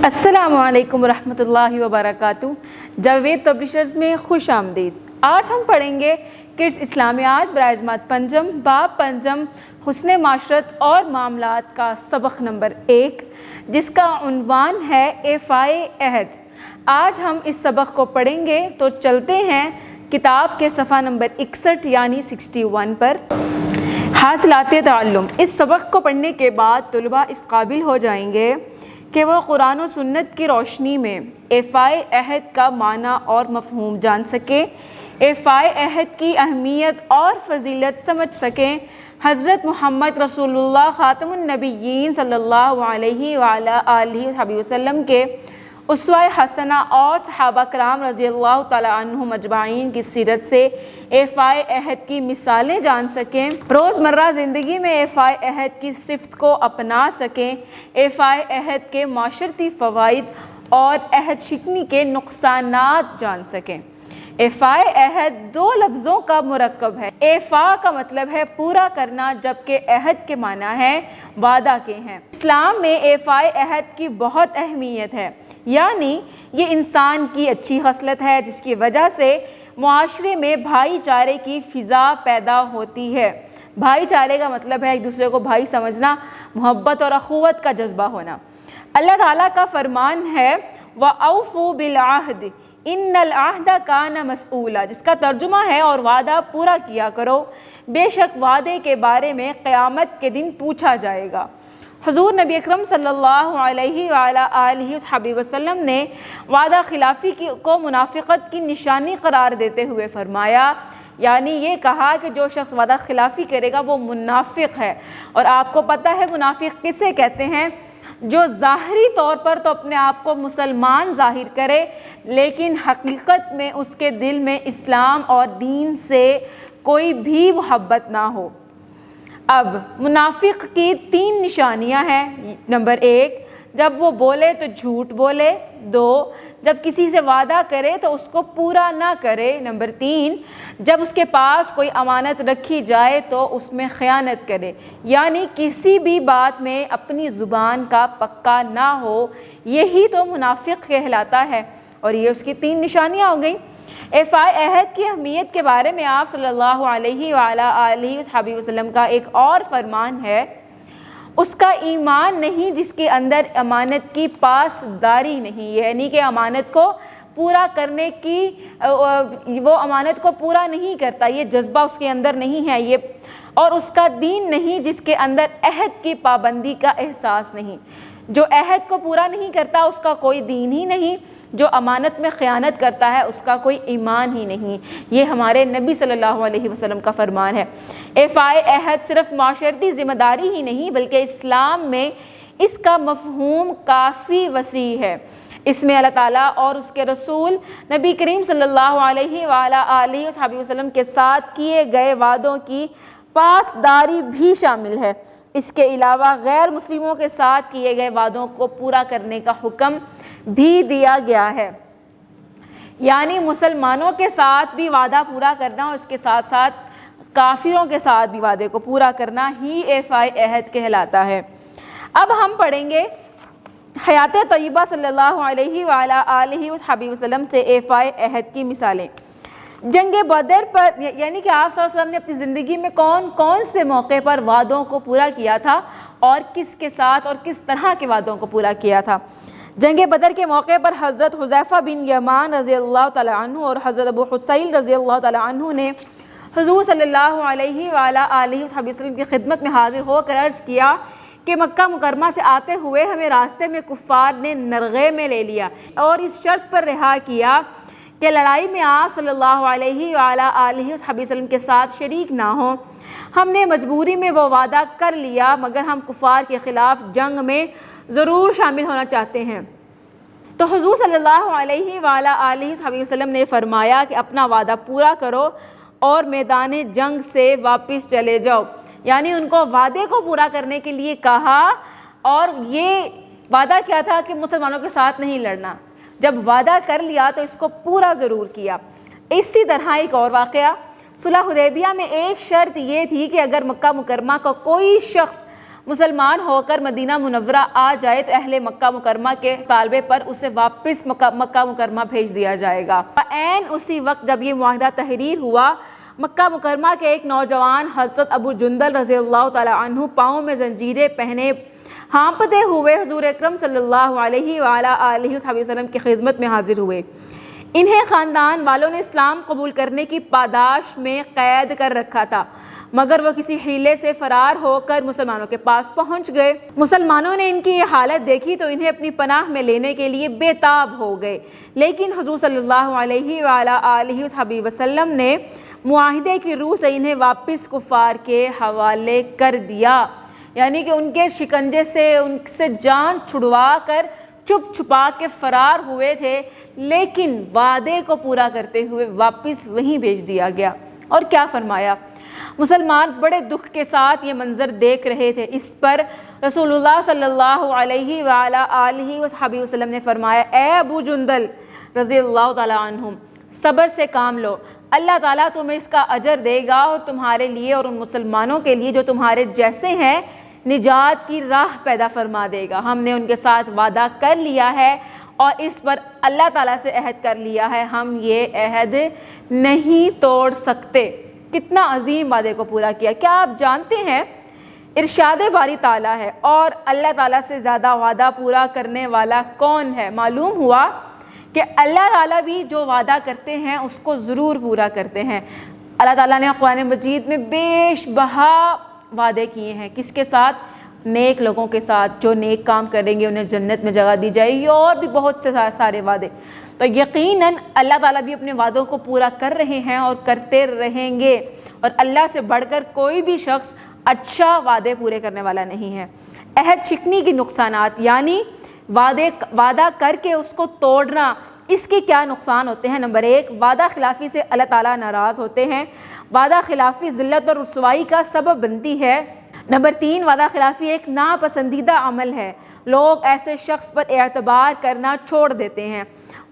السلام علیکم ورحمۃ اللہ وبرکاتہ۔ جاوید پبلشرز میں خوش آمدید۔ آج ہم پڑھیں گے کڈس اسلامیات برائے جماعت پنجم باب پنجم حسن معاشرت اور معاملات کا سبق نمبر 1، جس کا عنوان ہے ایفائے عہد۔ آج ہم اس سبق کو پڑھیں گے، تو چلتے ہیں کتاب کے صفحہ نمبر 61 یعنی 61 پر۔ حاصلات تعلم۔ اس سبق کو پڑھنے کے بعد طلباء اس قابل ہو جائیں گے کہ وہ قرآن و سنت کی روشنی میں ایفائے عہد کا معنی اور مفہوم جان سکیں، ایفائے عہد کی اہمیت اور فضیلت سمجھ سکیں، حضرت محمد رسول اللہ خاتم النبیین صلی اللہ علیہ وآلہ آلہ وسلم کے اسوہ حسنہ اور صحابہ کرام رضی اللہ تعالیٰ عنہم اجمعین کی سیرت سے ایفائے عہد کی مثالیں جان سکیں، روزمرہ زندگی میں ایفائے عہد کی صفت کو اپنا سکیں، ایفائے عہد کے معاشرتی فوائد اور عہد شکنی کے نقصانات جان سکیں۔ ایفائے عہد دو لفظوں کا مرکب ہے۔ ایفا کا مطلب ہے پورا کرنا، جبکہ عہد کے معنی ہے وعدہ کے ہیں۔ اسلام میں ایفائے عہد کی بہت اہمیت ہے، یعنی یہ انسان کی اچھی خصلت ہے جس کی وجہ سے معاشرے میں بھائی چارے کی فضا پیدا ہوتی ہے۔ بھائی چارے کا مطلب ہے ایک دوسرے کو بھائی سمجھنا، محبت اور اخوت کا جذبہ ہونا۔ اللہ تعالیٰ کا فرمان ہے وَأَوْفُوا بِالْعَهْدِ إِنَّ الْعَهْدَ كَانَ مَسْئُولًا، جس کا ترجمہ ہے اور وعدہ پورا کیا کرو، بے شک وعدے کے بارے میں قیامت کے دن پوچھا جائے گا۔ حضور نبی اکرم صلی اللہ علیہ وآلہ وسلم نے وعدہ خلافی کو منافقت کی نشانی قرار دیتے ہوئے فرمایا، یعنی یہ کہا کہ جو شخص وعدہ خلافی کرے گا وہ منافق ہے۔ اور آپ کو پتہ ہے منافق کسے کہتے ہیں؟ جو ظاہری طور پر تو اپنے آپ کو مسلمان ظاہر کرے، لیکن حقیقت میں اس کے دل میں اسلام اور دین سے کوئی بھی محبت نہ ہو۔ اب منافق کی 3 نشانیاں ہیں۔ نمبر 1، جب وہ بولے تو جھوٹ بولے۔ 2، جب کسی سے وعدہ کرے تو اس کو پورا نہ کرے۔ نمبر 3، جب اس کے پاس کوئی امانت رکھی جائے تو اس میں خیانت کرے، یعنی کسی بھی بات میں اپنی زبان کا پکا نہ ہو۔ یہی تو منافق کہلاتا ہے، اور یہ اس کی 3 نشانیاں ہو گئیں۔ ایفائے عہد کی اہمیت کے بارے میں آپ صلی اللہ علیہ وآلہ آلہ وسلم کا ایک اور فرمان ہے، اس کا ایمان نہیں جس کے اندر امانت کی پاسداری نہیں، یعنی کہ امانت کو پورا کرنے کی وہ امانت کو پورا نہیں کرتا، یہ جذبہ اس کے اندر نہیں ہے، یہ اور اس کا دین نہیں جس کے اندر عہد کی پابندی کا احساس نہیں۔ جو عہد کو پورا نہیں کرتا اس کا کوئی دین ہی نہیں، جو امانت میں خیانت کرتا ہے اس کا کوئی ایمان ہی نہیں۔ یہ ہمارے نبی صلی اللہ علیہ وسلم کا فرمان ہے۔ ایفائے عہد صرف معاشرتی ذمہ داری ہی نہیں بلکہ اسلام میں اس کا مفہوم کافی وسیع ہے۔ اس میں اللہ تعالیٰ اور اس کے رسول نبی کریم صلی اللہ علیہ وآلہ آلہ وسلم کے ساتھ کیے گئے وعدوں کی پاسداری بھی شامل ہے۔ اس کے علاوہ غیر مسلموں کے ساتھ کیے گئے وعدوں کو پورا کرنے کا حکم بھی دیا گیا ہے، یعنی مسلمانوں کے ساتھ بھی وعدہ پورا کرنا اور اس کے ساتھ ساتھ کافروں کے ساتھ بھی وعدے کو پورا کرنا ہی ایفائے عہد کہلاتا ہے۔ اب ہم پڑھیں گے حیات طیبہ صلی اللہ علیہ وآلہ آلہ وسلم سے ایفائے عہد کی مثالیں۔ جنگ بدر پر، یعنی کہ آپ صلی اللہ علیہ وسلم نے اپنی زندگی میں کون کون سے موقع پر وعدوں کو پورا کیا تھا اور کس کے ساتھ اور کس طرح کے وعدوں کو پورا کیا تھا۔ جنگ بدر کے موقع پر حضرت حذیفہ بن یمان رضی اللہ تعالیٰ عنہ اور حضرت ابو حسیل رضی اللہ تعالیٰ عنہ نے حضور صلی اللہ علیہ وآلہ آلہ وسلم کی خدمت میں حاضر ہو کر عرض کیا کہ مکہ مکرمہ سے آتے ہوئے ہمیں راستے میں کفار نے نرغے میں لے لیا اور اس شرط پر رہا کیا کہ لڑائی میں آپ صلی اللہ علیہ وآلہ آلہ وسلم کے ساتھ شریک نہ ہوں۔ ہم نے مجبوری میں وہ وعدہ کر لیا، مگر ہم کفار کے خلاف جنگ میں ضرور شامل ہونا چاہتے ہیں۔ تو حضور صلی اللہ علیہ وآلہ آلہ وسلم نے فرمایا کہ اپنا وعدہ پورا کرو اور میدان جنگ سے واپس چلے جاؤ، یعنی ان کو وعدے کو پورا کرنے کے لیے کہا، اور یہ وعدہ کیا تھا کہ مسلمانوں کے ساتھ نہیں لڑنا۔ جب وعدہ کر لیا تو اس کو پورا ضرور کیا۔ اسی طرح ایک اور واقعہ، صلح حدیبیہ میں ایک شرط یہ تھی کہ اگر مکہ مکرمہ کا کوئی شخص مسلمان ہو کر مدینہ منورہ آ جائے تو اہل مکہ مکرمہ کے طالبے پر اسے واپس مکہ مکرمہ بھیج دیا جائے گا۔ عین اسی وقت جب یہ معاہدہ تحریر ہوا، مکہ مکرمہ کے ایک نوجوان حضرت ابو جندل رضی اللہ تعالی عنہ پاؤں میں زنجیریں پہنے ہانپتے ہوئے حضور اکرم صلی اللہ علیہ وآلہ آلہ وسلم کی خدمت میں حاضر ہوئے۔ انہیں خاندان والوں نے اسلام قبول کرنے کی پاداش میں قید کر رکھا تھا، مگر وہ کسی حیلے سے فرار ہو کر مسلمانوں کے پاس پہنچ گئے۔ مسلمانوں نے ان کی یہ حالت دیکھی تو انہیں اپنی پناہ میں لینے کے لیے بے تاب ہو گئے، لیکن حضور صلی اللہ علیہ وآلہ آلہ وسلم نے معاہدے کی روح سے انہیں واپس کفار کے حوالے کر دیا، یعنی کہ ان کے شکنجے سے ان سے جان چھڑوا کر چھپ چھپا کے فرار ہوئے تھے، لیکن وعدے کو پورا کرتے ہوئے واپس وہیں بھیج دیا گیا۔ اور کیا فرمایا؟ مسلمان بڑے دکھ کے ساتھ یہ منظر دیکھ رہے تھے۔ اس پر رسول اللہ صلی اللہ علیہ وآلہ آلہ وسلم نے فرمایا، اے ابو جندل رضی اللہ تعالیٰ عنہم، صبر سے کام لو، اللہ تعالیٰ تمہیں اس کا اجر دے گا اور تمہارے لیے اور ان مسلمانوں کے لیے جو تمہارے جیسے ہیں نجات کی راہ پیدا فرما دے گا۔ ہم نے ان کے ساتھ وعدہ کر لیا ہے اور اس پر اللہ تعالیٰ سے عہد کر لیا ہے، ہم یہ عہد نہیں توڑ سکتے۔ کتنا عظیم وعدے کو پورا کیا۔ کیا آپ جانتے ہیں ارشاد باری تعالیٰ ہے اور اللہ تعالیٰ سے زیادہ وعدہ پورا کرنے والا کون ہے؟ معلوم ہوا کہ اللہ تعالیٰ بھی جو وعدہ کرتے ہیں اس کو ضرور پورا کرتے ہیں۔ اللہ تعالیٰ نے قرآن مجید میں بیش بہا وعدے کیے ہیں، کس کے ساتھ؟ نیک لوگوں کے ساتھ، جو نیک کام کریں گے انہیں جنت میں جگہ دی جائے گی، اور بھی بہت سے سارے وعدے۔ تو یقیناً اللہ تعالیٰ بھی اپنے وعدوں کو پورا کر رہے ہیں اور کرتے رہیں گے، اور اللہ سے بڑھ کر کوئی بھی شخص اچھا وعدے پورے کرنے والا نہیں ہے۔ عہد شکنی کی نقصانات، یعنی وعدہ کر کے اس کو توڑنا، اس کے کیا نقصان ہوتے ہیں؟ نمبر 1، وعدہ خلافی سے اللہ تعالیٰ ناراض ہوتے ہیں۔ وعدہ خلافی ذلت اور رسوائی کا سبب بنتی ہے۔ نمبر 3، وعدہ خلافی ایک ناپسندیدہ عمل ہے، لوگ ایسے شخص پر اعتبار کرنا چھوڑ دیتے ہیں۔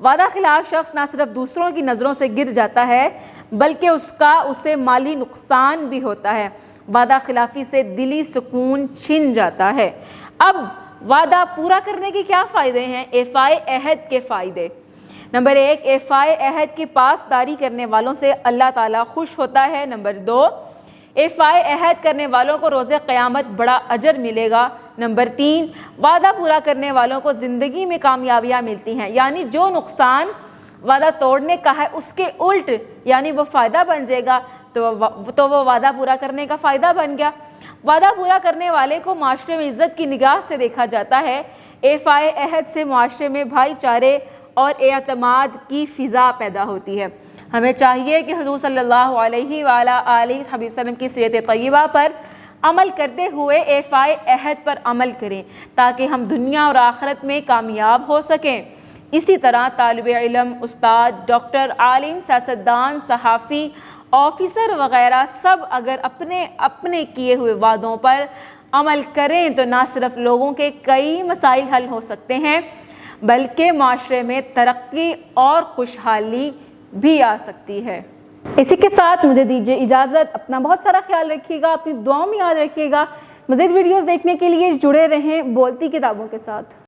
وعدہ خلاف شخص نہ صرف دوسروں کی نظروں سے گر جاتا ہے بلکہ اسے مالی نقصان بھی ہوتا ہے۔ وعدہ خلافی سے دلی سکون چھن جاتا ہے۔ اب وعدہ پورا کرنے کے کیا فائدے ہیں؟ ایفائے عہد کے فائدے۔ نمبر 1، ایفائے عہد کی پاسداری کرنے والوں سے اللہ تعالیٰ خوش ہوتا ہے۔ نمبر 2، ایفائے عہد کرنے والوں کو روز قیامت بڑا اجر ملے گا۔ نمبر 3، وعدہ پورا کرنے والوں کو زندگی میں کامیابیاں ملتی ہیں، یعنی جو نقصان وعدہ توڑنے کا ہے اس کے الٹ، یعنی وہ فائدہ بن جائے گا تو وہ وعدہ پورا کرنے کا فائدہ بن گیا۔ وعدہ پورا کرنے والے کو معاشرے میں عزت کی نگاہ سے دیکھا جاتا ہے۔ ایفائے عہد سے معاشرے میں بھائی چارے اور اعتماد کی فضا پیدا ہوتی ہے۔ ہمیں چاہیے کہ حضور صلی اللہ علیہ وآلہ آلہ وسلم کی سیرت طیبہ پر عمل کرتے ہوئے ایفائے عہد پر عمل کریں تاکہ ہم دنیا اور آخرت میں کامیاب ہو سکیں۔ اسی طرح طالب علم، استاد، ڈاکٹر، عالم، سیاستدان، صحافی، آفیسر وغیرہ سب اگر اپنے کیے ہوئے وعدوں پر عمل کریں تو نہ صرف لوگوں کے کئی مسائل حل ہو سکتے ہیں بلکہ معاشرے میں ترقی اور خوشحالی بھی آ سکتی ہے۔ اسی کے ساتھ مجھے دیجیے اجازت، اپنا بہت سارا خیال رکھیے گا، اپنی دعاؤں میں یاد رکھیے گا۔ مزید ویڈیوز دیکھنے کے لیے جڑے رہیں بولتی کتابوں کے ساتھ۔